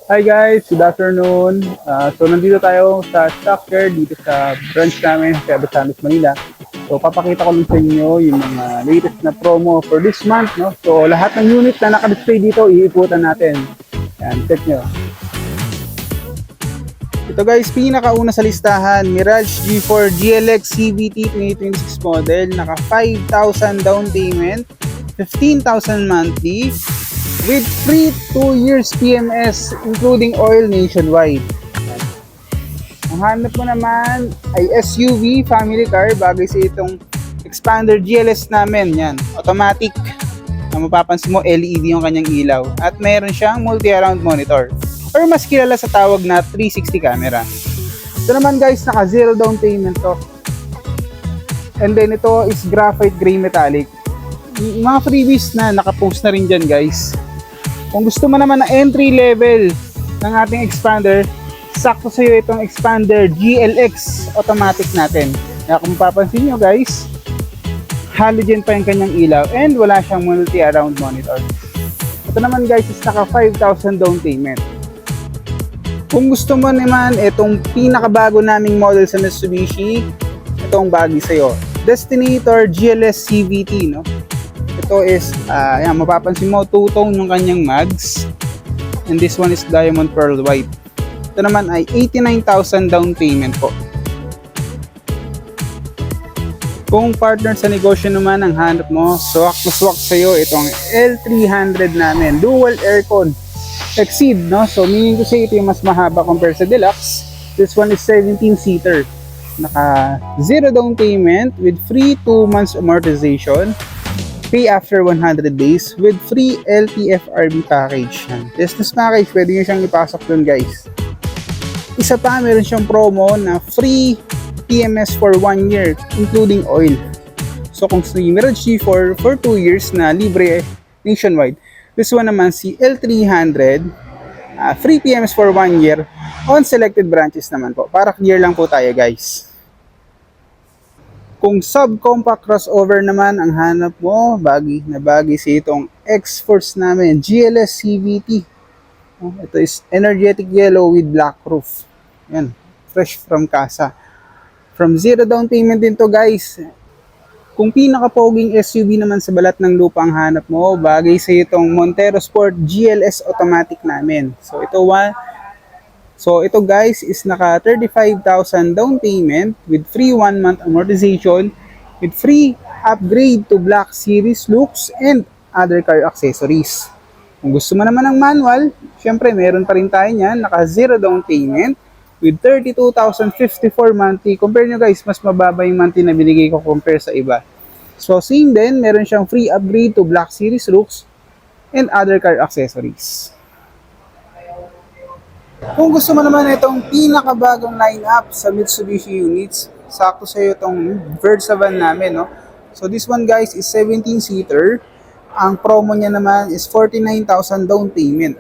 Hi guys, good afternoon. So nandito tayo sa Stocker dito sa branch namin sa Batangas, Manila. So papakita ko lang sa inyo yung mga latest na promo for this month, no? So lahat ng unit na naka-display dito, iiputan natin. Yan, check nyo. Ito guys, pinakauna sa listahan, Mirage G4 GLX CVT 2026 model, naka 5,000 down payment, 15,000 monthly, with free 2 years PMS including oil nationwide. Ang hanap mo naman ay SUV family car bagay sa itong Expander GLS namin. Yan, automatic. Ang mapapansin mo, LED yung kanyang ilaw. At mayroon siyang multi-around monitor. Or mas kilala sa tawag na 360 camera. Ito naman guys, naka zero down payment to. And then ito is graphite gray metallic. Yung mga freebies na nakapost na rin dyan guys. Kung gusto mo naman na entry level ng ating expander, sakto sa iyo itong Expander GLX automatic natin. Kaya kung mapapansin nyo guys, halogen pa yung kanyang ilaw and wala siyang multi-around monitor. Ito naman guys is naka 5,000 down payment. Kung gusto mo naman itong pinakabago naming model sa Mitsubishi, itong bagay sa iyo. Destinator GLS CVT, no? Ito is, yan, mapapansin mo, two-tone yung kanyang mags. And this one is diamond pearl white. Ito naman ay 89,000 down payment po. Kung partner sa negosyo naman ang hanap mo, swak na swak sa'yo itong L300 namin. Dual aircon. Exceed, no? So, meaning to say, ito yung mas mahaba compare sa Deluxe. This one is 17-seater. Naka zero down payment with free 2 months amortization. Pay after 100 days with free LTFRB package. Business package, pwede nyo siyang ipasok dun guys. Isa pa, meron siyang promo na free PMS for 1 year, including oil. So kung si Mirage G4 for 2 years na libre nationwide, this one naman si L300, free PMS for 1 year on selected branches naman po. Para clear lang po tayo guys. Kung subcompact crossover naman ang hanap mo, bagay sa itong X-Force namin, GLS CVT. Ito is energetic yellow with black roof. Yan, fresh from casa. From zero down payment din to guys. Kung pinaka-poging SUV naman sa balat ng lupa ang hanap mo, bagay sa itong Montero Sport GLS automatic namin. So ito guys is naka 35,000 down payment with free 1 month amortization with free upgrade to Black Series looks and other car accessories. Kung gusto mo naman ng manual, syempre meron pa rin tayo niyan, naka zero down payment with 32,054 monthly. Compare nyo guys, mas mababa yung monthly na binigay ko compare sa iba. So same din, meron siyang free upgrade to Black Series looks and other car accessories. Kung gusto mo naman itong pinakabagong lineup sa Mitsubishi units, sakto sa iyo itong Versa van namin, no? So this one guys is 17-seater. Ang promo niya naman is 49,000 down payment.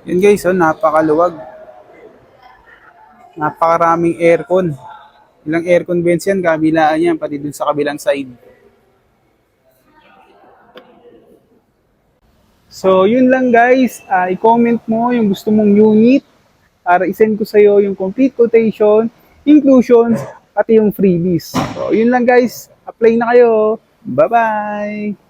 Yan guys, oh, napakaluwag. Napakaraming aircon. Ilang aircon vents yan, kabilaan yan, pati dun sa kabilang side. So, yun lang guys. I-comment mo yung gusto mong unit para isend ko sa'yo yung complete quotation, inclusions, at yung freebies. So, yun lang guys. Apply na kayo. Bye-bye!